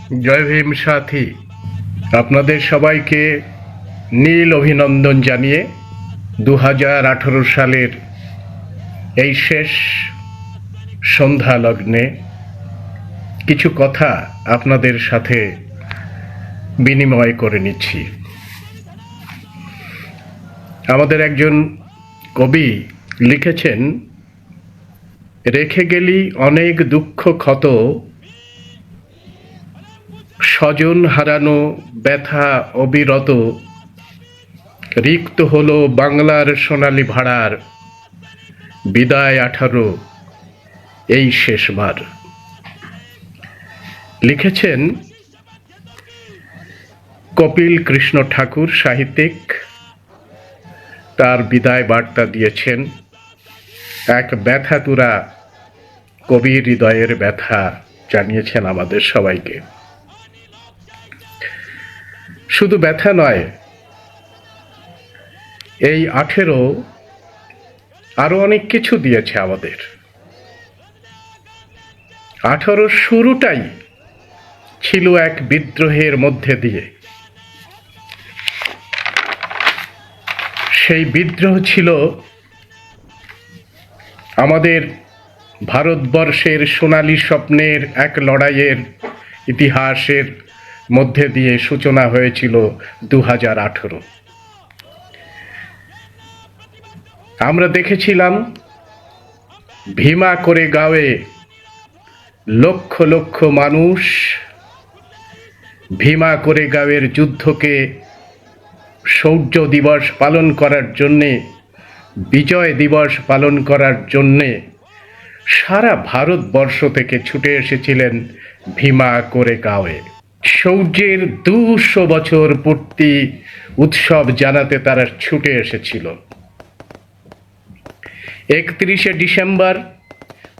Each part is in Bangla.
জয় ভীম সাথী, আপনাদের সবাইকে নীল অভিনন্দন জানিয়ে 2018 সালের এই শেষ সন্ধ্যা লগ্নে কিছু কথা আপনাদের সাথে বিনিময় করে নিচ্ছি। আমাদের একজন কবি লিখেছেন, রেখে গেলি অনেক দুঃখ ক্ষত, স্বজন হারানো ব্যথা অবিরত, রিক্ত হলো বাংলার সোনালী ভাড়ার, বিদায় 18 এই শেষবার। লিখেছেন কপিল কৃষ্ণ ঠাকুর সাহিত্যিক। তার বিদায় বার্তা দিয়েছেন, এক ব্যথাতুরা কবির হৃদয়ের ব্যথা জানিয়েছেন আমাদের সবাইকে। শুধু ব্যথা নয়, এই 18 আরো অনেক কিছু দিয়েছে আমাদের। 18 শুরুটাই ছিল এক বিদ্রোহের মধ্যে দিয়ে। সেই বিদ্রোহ ছিল আমাদের ভারতবর্ষের সোনালী স্বপ্নের এক লড়াইয়ের ইতিহাসের মধ্যে দিয়ে সূচনা হয়েছিল 2018। আমরা দেখেছিলাম ভীমা কোরেগাঁওয়ে লক্ষ লক্ষ মানুষ ভীমা কোরেগাঁওয়ের যুদ্ধকে শৌর্য দিবস পালন করার জন্যে, বিজয় দিবস পালন করার জন্যে সারা ভারতবর্ষ থেকে ছুটে এসেছিলেন ভীমা কোরেগাঁওয়ে। শৌর্যের 200 বছর পূর্তি উৎসব জানাতে তারা ছুটে এসেছিল। 31শে ডিসেম্বর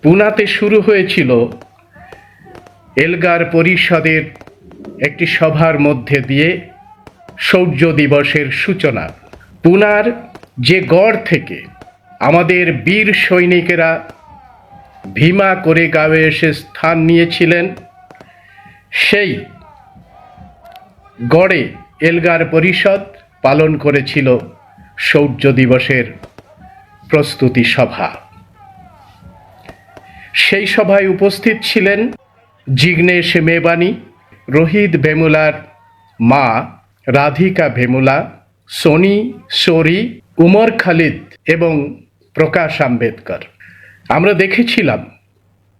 পুনাতে শুরু হয়েছিল এলগার পরিষদের একটি সভার মধ্যে দিয়ে শৌর্য দিবসের সূচনা। পুনার যে গড় থেকে আমাদের বীর সৈনিকেরা ভীমা কোরেগাঁওয়ে এসে স্থান নিয়েছিলেন, সেই গড়ে এলগার পরিষদ পালন করেছিল শৌর্য দিবসের প্রস্তুতি সভা। সেই সভায় উপস্থিত ছিলেন জিগ্নেশ মেবানী, রোহিত ভেমুলার মা রাধিকা ভেমুলা, সোনি সোরি, উমর খালিদ এবং প্রকাশ আম্বেদকর। আমরা দেখেছিলাম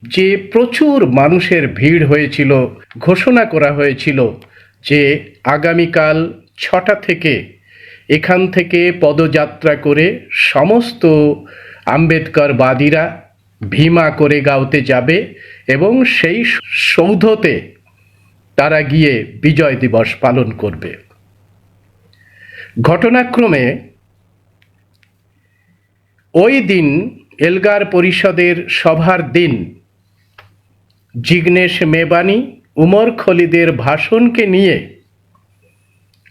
যে প্রচুর মানুষের ভিড় হয়েছিল। ঘোষণা করা হয়েছিল যে আগামীকাল 6টা থেকে এখান থেকে পদযাত্রা করে সমস্ত আম্বেদকরবাদীরা ভীমা কোরেগাঁওতে যাবে এবং সেই সৌধতে তারা গিয়ে বিজয় দিবস পালন করবে। ঘটনাক্রমে ওই দিন এলগার পরিষদের সভার দিন জিগ্নেশ মেবানী, উমর খলিদের ভাষণকে নিয়ে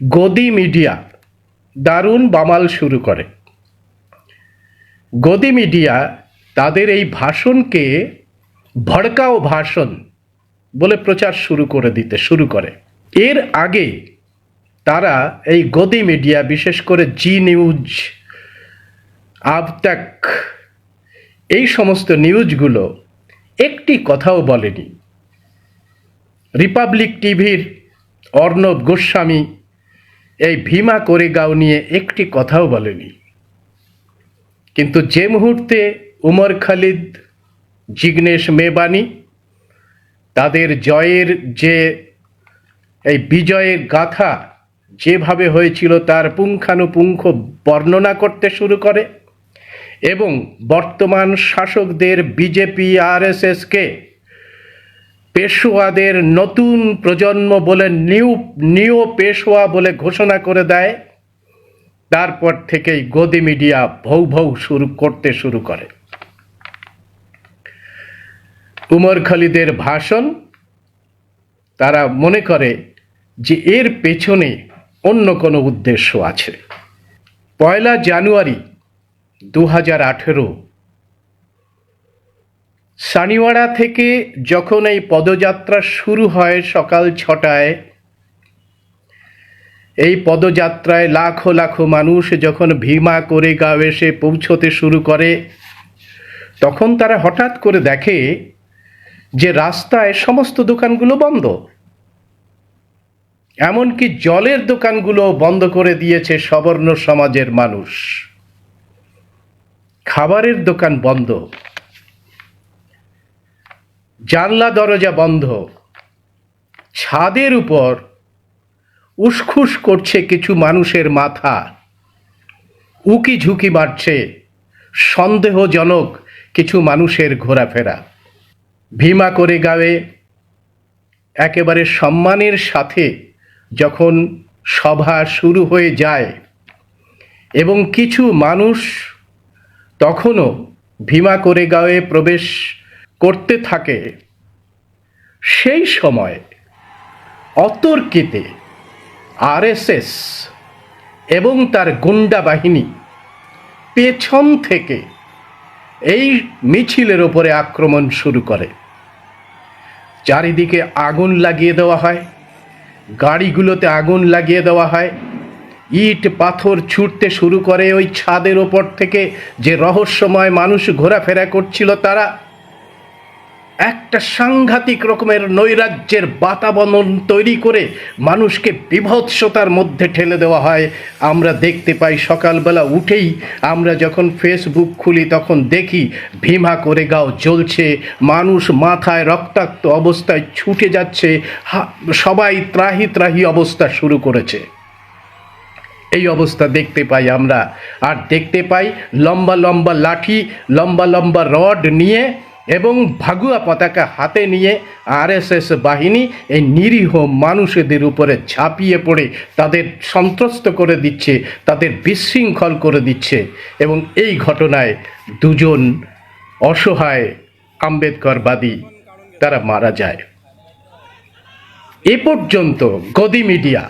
গদি মিডিয়া দারুণ বামাল শুরু করে। গদি মিডিয়া তাদের এই ভাষণকে ভড়কাও ভাষণ বলে প্রচার শুরু করে। এর আগে তারা এই গদি মিডিয়া, বিশেষ করে জি নিউজ, আব তক, এই সমস্ত নিউজগুলো একটি কথাও বলেনি। রিপাবলিক টিভির অর্ণব গোস্বামী এই ভীমা কোরেগাঁও নিয়ে একটি কথাও বলেনি। কিন্তু যে মুহূর্তে উমর খালিদ, জিগ্নেশ মেবানী তাদের জয়ের যে এই বিজয়ের গাথা যেভাবে হয়েছিল তার পুঙ্খানুপুঙ্খ বর্ণনা করতে শুরু করে এবং বর্তমান শাসকদের বিজেপি আরএসএসকে পেশোয়াদের নতুন প্রজন্ম বলে নিও পেশোয়া বলে ঘোষণা করে দেয়, তারপর থেকেই গদি মিডিয়া ভৌ ভৌ করতে শুরু করে। উমর খালিদের ভাষণ, তারা মনে করে যে এর পেছনে অন্য কোনো উদ্দেশ্য আছে। 1 জানুয়ারি 2018 সানিওয়াড়া থেকে যখন এই পদযাত্রা শুরু হয় সকাল 6টায়, এই পদযাত্রায় লাখো লাখো মানুষ যখন ভীমা কোরেগাঁও এসে পৌঁছতে শুরু করে, তখন তারা হঠাৎ করে দেখে যে রাস্তায় সমস্ত দোকানগুলো বন্ধ। এমনকি জলের দোকানগুলো বন্ধ করে দিয়েছে সবর্ণ সমাজের মানুষ। খাবারের দোকান বন্ধ, জানলা দরজা বন্ধ, ছাদের উপর উসখুস করছে কিছু মানুষের মাথা, উকি ঝুঁকি মারছে সন্দেহজনক কিছু মানুষের ঘোরাফেরা। ভীমা কোরেগাঁওয়ে একেবারে সম্মানের সাথে যখন সভা শুরু হয়ে যায় এবং কিছু মানুষ তখনও ভীমা কোরেগাঁওয়ে প্রবেশ করতে থাকে, সেই সময় অতর্কিতে আরএসএস এবং তার গুন্ডা বাহিনী পেছন থেকে এই মিছিলের ওপরে আক্রমণ শুরু করে। চারিদিকে আগুন লাগিয়ে দেওয়া হয়, গাড়িগুলোতে আগুন লাগিয়ে দেওয়া হয়, ইট পাথর ছুটতে শুরু করে ওই ছাদের ওপর থেকে যে রহস্যময় মানুষ ঘোরাফেরা করছিল তারা। একটা সাংঘাতিক রকমের নৈরাজ্যের বাতাবরণ তৈরি করে মানুষকে বিভৎসতার মধ্যে ঠেলে দেওয়া হয়। আমরা দেখতে পাই সকালবেলা উঠেই আমরা যখন ফেসবুক খুলি তখন দেখি ভীমা কোরেগাঁও জ্বলছে, মানুষ মাথায় রক্তাক্ত অবস্থায় ছুটে যাচ্ছে, সবাই ত্রাহি ত্রাহি অবস্থা শুরু করেছে। এই অবস্থা দেখতে পাই আমরা। আর দেখতে পাই লম্বা লম্বা লাঠি, লম্বা লম্বা রড নিয়ে এবং ভাগুয়া পতাকা হাতে নিয়ে আরএসএস বাহিনী এই নিরীহ মানুষদের উপরে ঝাঁপিয়ে পড়ে তাদের সন্ত্রস্ত করে দিচ্ছে, তাদের বিশৃঙ্খল করে দিচ্ছে। এবং এই ঘটনায় দুজন অসহায় আম্বেদকরবাদী তারা মারা যায়। এ পর্যন্ত গদি মিডিয়া,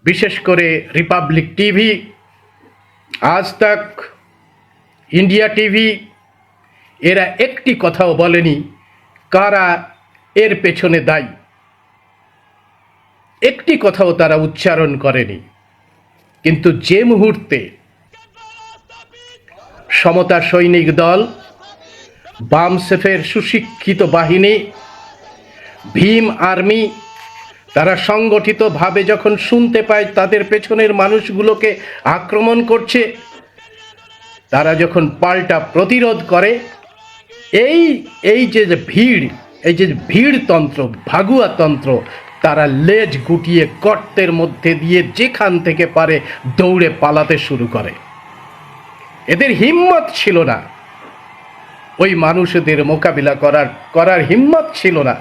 বিশেষ করে রিপাবলিক টিভি, আজ তাক, ইন্ডিয়া টিভি, এরা একটি কথাও বলেনি কারা এর পেছনে দায়ী। একটি কথাও তারা উচ্চারণ করেনি। কিন্তু যে মুহূর্তে সমতা সৈনিক দল, বামসেফের সুশিক্ষিত বাহিনী, ভীম আর্মি, তারা সংগঠিতভাবে যখন শুনতে পায় তাদের পেছনের মানুষগুলোকে আক্রমণ করছে, তারা যখন পাল্টা প্রতিরোধ করে, এই যে ভিড়, এই যে ভিড়তন্ত্র, ভাগুয়া তন্ত্র, তারা লেজ গুটিয়ে গর্তের মধ্যে দিয়ে যেখান থেকে পারে দৌড়ে পালাতে শুরু করে। এদের হিম্মত ছিল না, ওই মানুষদের মোকাবিলা করার হিম্মত ছিল না।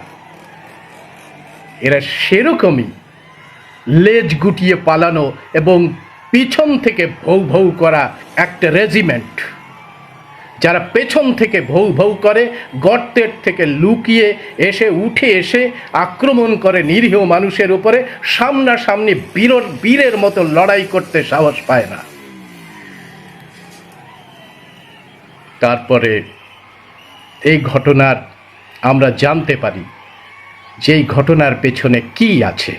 এরা সেরকমই লেজ গুটিয়ে পালানো এবং পিছন থেকে ভৌ ভৌ করা একটা রেজিমেন্ট, যারা পেছন থেকে ভৌ ভৌ করে, গর্তের থেকে লুকিয়ে এসে উঠে এসে আক্রমণ করে নিরীহ মানুষের উপরে, সামনাসামনি বীরের মতো লড়াই করতে সাহস পায় না। তারপরে এই ঘটনার আমরা জানতে পারি যে এই ঘটনার পেছনে কি আছে,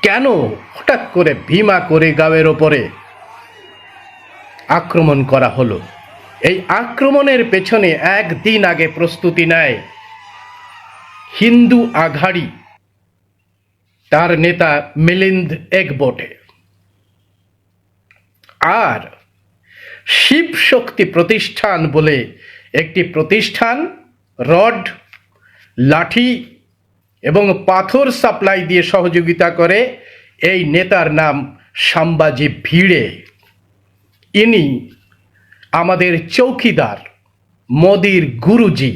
কেন হঠাৎ করে ভীমা কোরেগাঁওয়ের ওপরে আক্রমণ করা হলো। এই আক্রমণের পেছনে একদিন আগে প্রস্তুতি নেয় হিন্দু আঘাড়ি, তার নেতা মিলিন্দ একবোটে, আর শিব শক্তি প্রতিষ্ঠান বলে একটি প্রতিষ্ঠান রড, লাঠি এবং পাথর সাপ্লাই দিয়ে সহযোগিতা করে। এই নেতার নাম সাম্বাজি ভিড়ে। ইনি আমাদের চৌকিদার, মোদির গুরুজি,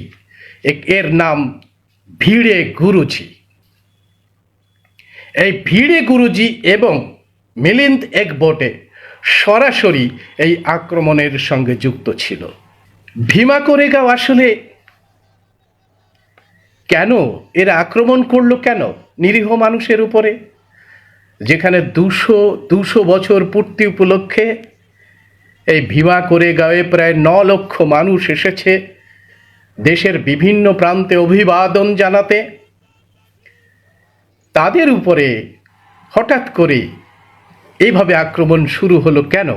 এর নাম ভিড়ে গুরুজি। এই ভিড়ে গুরুজি এবং মিলিন্দ একবোটে সরাসরি এই আক্রমণের সঙ্গে যুক্ত ছিল। ভীমা কোরেগাঁও আসলে কেন এরা আক্রমণ করলো, কেন নিরীহ মানুষের উপরে, যেখানে 200 বছর পূর্তি উপলক্ষে এই ভীমা কোরেগাঁওয়ে প্রায় 9 লক্ষ মানুষ এসেছে, দেশের বিভিন্ন প্রান্তে অভিবাদন জানাতে, তাদের উপরে হঠাৎ করে এইভাবে আক্রমণ শুরু হলো কেন?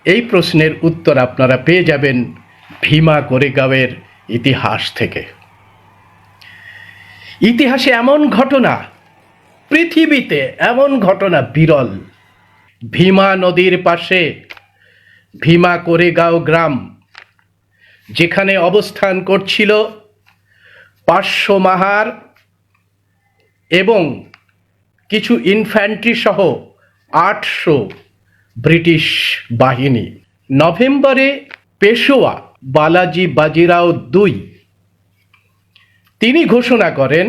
এই প্রশ্নের উত্তর আপনারা পেয়ে যাবেন ভীমা কোরেগাঁওয়ের ইতিহাস থেকে। ইতিহাসে এমন ঘটনা, পৃথিবীতে এমন ঘটনা বিরল। ভীমা নদীর পাশে ভীমা কোরেগাঁও গ্রাম, যেখানে অবস্থান করছিল 500 মাহার এবং কিছু ইনফ্যান্ট্রি সহ 800 ব্রিটিশ বাহিনী। নভেম্বরে পেশোয়া বালাজি বাজিরাও II তিনি ঘোষণা করেন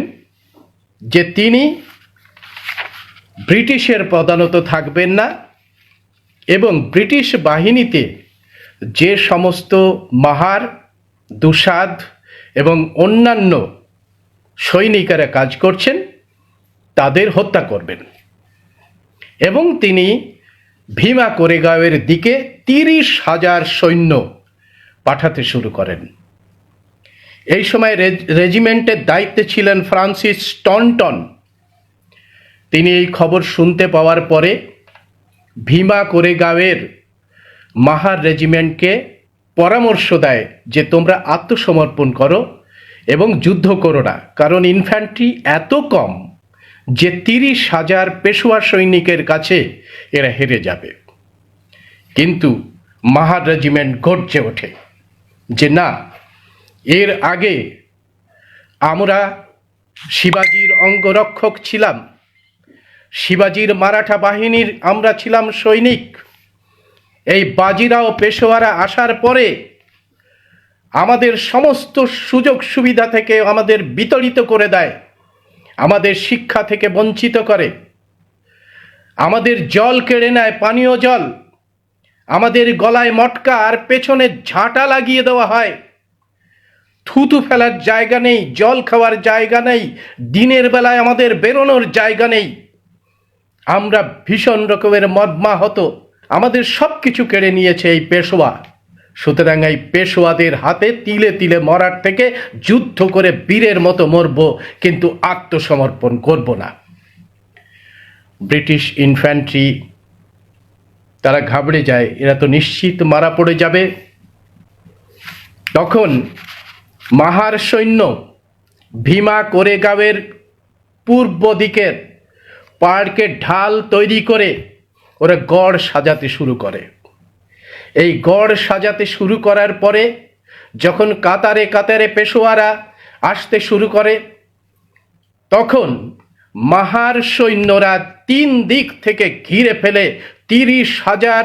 যে তিনি ব্রিটিশের প্রধানত থাকবেন না এবং ব্রিটিশ বাহিনীতে যে সমস্ত মাহার, দুসাদ এবং অন্যান্য সৈনিকেরা কাজ করছেন তাদের হত্যা করবেন এবং তিনি ভীমা কোরেগাঁওয়ের দিকে 30,000 সৈন্য পাঠাতে শুরু করেন। এই সময় রেজিমেন্টের দায়িত্বে ছিলেন ফ্রান্সিস টনটন। তিনি এই খবর শুনতে পাওয়ার পরে ভীমা কোরেগাঁওয়ের মাহার রেজিমেন্টকে পরামর্শ দেয় যে তোমরা আত্মসমর্পণ করো এবং যুদ্ধ করো না, কারণ ইনফ্যান্ট্রি এত কম যে 30,000 পেশোয়া সৈনিকের কাছে এরা হেরে যাবে। কিন্তু মাহার রেজিমেন্ট গর্জে ওঠে যে না, এর আগে আমরা শিবাজির অঙ্গরক্ষক ছিলাম, শিবাজির মারাঠা বাহিনীর আমরা ছিলাম সৈনিক। এই বাজিরাও পেশোয়ারা আসার পরে আমাদের সমস্ত সুযোগ সুবিধা থেকে আমাদের বিতাড়িত করে দেয়, আমাদের শিক্ষা থেকে বঞ্চিত করে, আমাদের জল কেড়ে নেয়, পানীয় জল, আমাদের গলায় মটকা আর পেছনে ঝাঁটা লাগিয়ে দেওয়া হয়, থুতু ফেলার জায়গা নেই, জল খাওয়ার জায়গা নেই, দিনের বেলায় আমাদের বেরোনোর জায়গা নেই, আমরা ভীষণ রকমের মর্মাহত, আমাদের সব কিছু কেড়ে নিয়েছে এই পেশোয়া। সুতরাং এই পেশোয়াদের হাতে তিলে তিলে মরার থেকে যুদ্ধ করে বীরের মতো মরব, কিন্তু আত্মসমর্পণ করব না। ব্রিটিশ ইনফ্যান্ট্রি তারা ঘাবড়ে যায়, এরা তো নিশ্চিত মারা পড়ে যাবে। তখন মাহার সৈন্য ভীমা কোরেগাঁওয়ের পূর্ব দিকের পার্কের ঢাল তৈরি করে ওরা গড় সাজাতে শুরু করে। এই গড় সাজাতে শুরু করার পরে যখন কাতারে কাতারে পেশোয়ারা আসতে শুরু করে, তখন মাহার সৈন্যরা 3 দিক থেকে ঘিরে ফেলে 30,000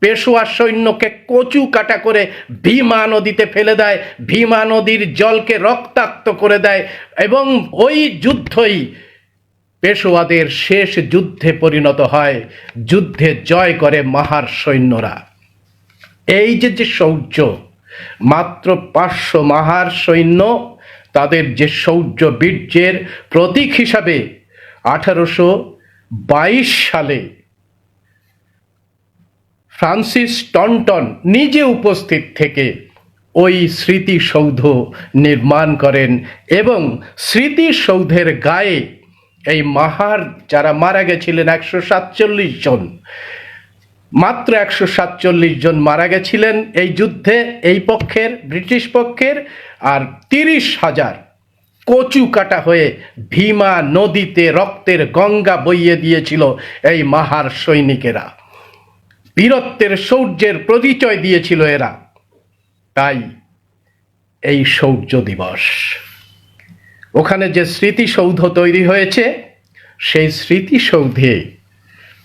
পেশোয়া সৈন্যকে কচু কাটা করে ভীমা নদীতে ফেলে দেয়, ভীমা নদীর জলকে রক্তাক্ত করে দেয় এবং ওই যুদ্ধই পেশোয়াদের শেষ যুদ্ধে পরিণত হয়। যুদ্ধে জয় করে মাহার সৈন্যরা। এই যে শৌর্য, মাত্র 500 মাহার সৈন্য, তাদের যে শৌর্য বীর্যের প্রতীক হিসাবে 1822 সালে ফ্রান্সিস টনটন নিজে উপস্থিত থেকে ওই স্মৃতিসৌধ নির্মাণ করেন এবং স্মৃতিসৌধের গায়ে এই মাহার যারা মারা গেছিলেন 147 জন, মাত্র 147 জন মারা গেছিলেন এই যুদ্ধে, এই পক্ষের ব্রিটিশ পক্ষের, আর 30,000 কচু কাটা হয়ে ভীমা নদীতে রক্তের গঙ্গা বইয়ে দিয়েছিল এই মাহার সৈনিকেরা। বীরত্বের শৌর্যের পরিচয় দিয়েছিল এরা। তাই এই শৌর্য দিবস। ওখানে যে স্মৃতিসৌধ তৈরি হয়েছে, সেই স্মৃতিসৌধে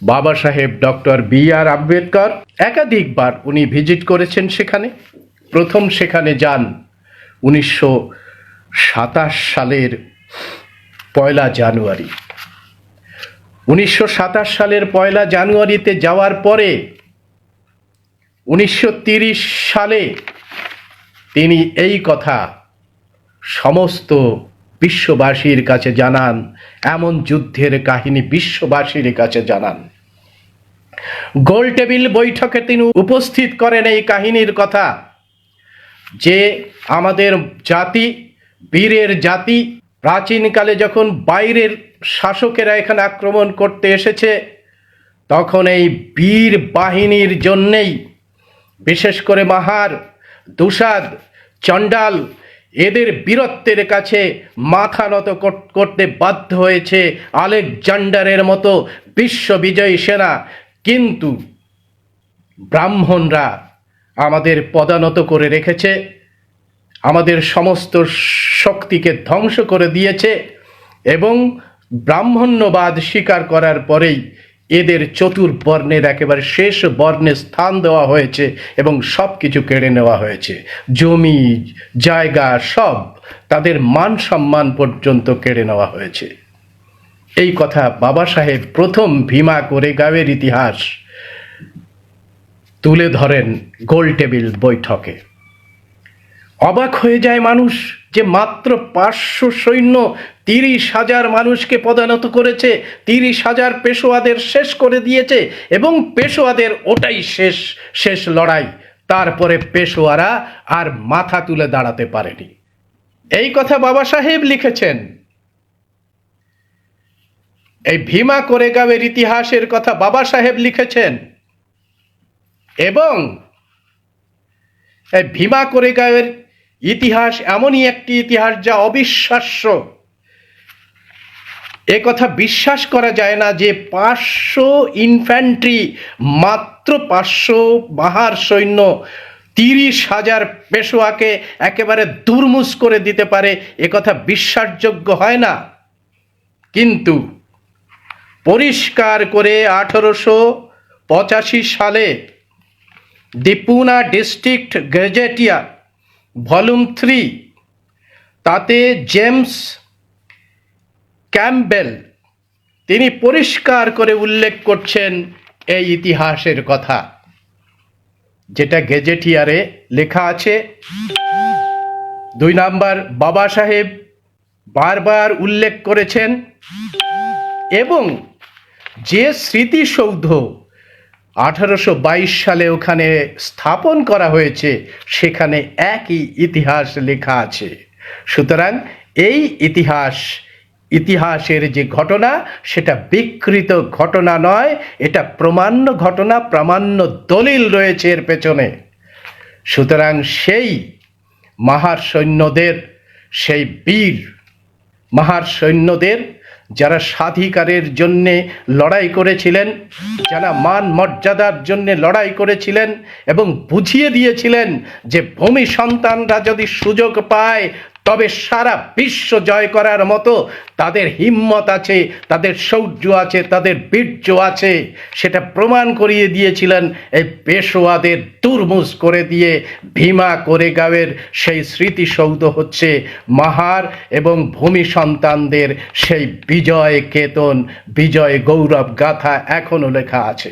বাবা সাহেব ডক্টর B.R. আম্বেদকর একাধিকবার উনি ভিজিট করেছেন সেখানে। প্রথম সেখানে যান 1927 সালের 1 জানুয়ারি। 1927 সালের 1 জানুয়ারিতে যাওয়ার পরে 1930 সালে তিনি এই কথা সমস্ত বিশ্ববাসীর কাছে জানান, এমন যুদ্ধের কাহিনী বিশ্ববাসীর কাছে জানান। গোল টেবিল বৈঠকে তিনি উপস্থিত করেন এই কাহিনীর কথা। যে আমাদের জাতি বীরের জাতি, প্রাচীনকালে যখন বাইরের শাসকেরা এখানে আক্রমণ করতে এসেছে তখন এই বীর বাহিনীর জন্যেই, বিশেষ করে মাহার, দুসাদ, চণ্ডাল এদের বীরত্বের কাছে মাথা নত করতে বাধ্য হয়েছে আলেকজান্ডারের মতো বিশ্ববিজয়ী সেনা। কিন্তু ব্রাহ্মণরা আমাদের পদানত করে রেখেছে, আমাদের সমস্ত শক্তিকে ধ্বংস করে দিয়েছে এবং ব্রাহ্মণ্যবাদ স্বীকার করার পরেই এদের চতুর্বর্ণের একেবারে শেষ বর্ণে স্থান দেওয়া হয়েছে এবং সব কিছু কেড়ে নেওয়া হয়েছে, জমি জায়গা সব, তাদের মান সম্মান পর্যন্ত কেড়ে নেওয়া হয়েছে। এই কথা বাবা সাহেব প্রথম ভীমা কোরেগাঁওয়ের ইতিহাস তুলে ধরেন গোল টেবিল বৈঠকে। অবাক হয়ে যায় মানুষ যে মাত্র 500 সৈন্য 30,000 মানুষকে পদানত করেছে, 30,000 পেশোয়াদের শেষ করে দিয়েছে এবং পেশোয়াদের ওটাই শেষ লড়াই। তারপরে পেশোয়ারা আর মাথা তুলে দাঁড়াতে পারেনি। এই কথা বাবা সাহেব লিখেছেন। এই ভীমা কোরেগাঁওয়ের ইতিহাসের কথা বাবা সাহেব লিখেছেন এবং এই ভীমা কোরেগাঁওয়ের ইতিহাস এমনই একটি ইতিহাস যা অবিশ্বাস্য। এ কথা বিশ্বাস করা যায় না যে 500 ইনফ্যান্ট্রি, মাত্র 500 বাহার সৈন্য 30,000 পেশোয়াকে একেবারে দুর্মুষ করে দিতে পারে, এ কথা বিশ্বাসযোগ্য হয় না। কিন্তু পরিষ্কার করে 1885 সালে দি পুনা ডিস্ট্রিক্ট গেজেটিয়া ভলিউম 3 তাতে জেমস ক্যাম্পবেল তিনি পরিষ্কার করে উল্লেখ করছেন এই ইতিহাসের কথা, যেটা গেজেটিয়ারে লেখা আছে। 2 নাম্বার বাবা সাহেব বারবার উল্লেখ করেছেন এবং যে স্মৃতিসৌধ 1822 সালে ওখানে স্থাপন করা হয়েছে সেখানে একই ইতিহাস লেখা আছে। সুতরাং এই ইতিহাসের যে ঘটনা সেটা বিকৃত ঘটনা নয়, এটা প্রমাণ্য ঘটনা, প্রামাণ্য দলিল রয়েছে এর পেছনে। সুতরাং সেই মাহার সৈন্যদের, সেই বীর মাহার সৈন্যদের যারা স্বাধিকারের জন্যে লড়াই করেছিলেন, যারা মান মর্যাদার জন্যে লড়াই করেছিলেন এবং বুঝিয়ে দিয়েছিলেন যে ভূমি সন্তানরা যদি সুযোগ পায় তবে সারা বিশ্ব জয় করার মতো তাদের হিম্মত আছে, তাদের শৌর্য আছে, তাদের বীর্য আছে, সেটা প্রমাণ করিয়ে দিয়েছিলেন এই পেশোয়াদের দুর্মুষ করে দিয়ে। ভীমা কোরেগাঁওয়ের সেই স্মৃতিসৌধ হচ্ছে মাহার এবং ভূমি সন্তানদের সেই বিজয় কেতন, বিজয় গৌরব গাথা এখনো লেখা আছে।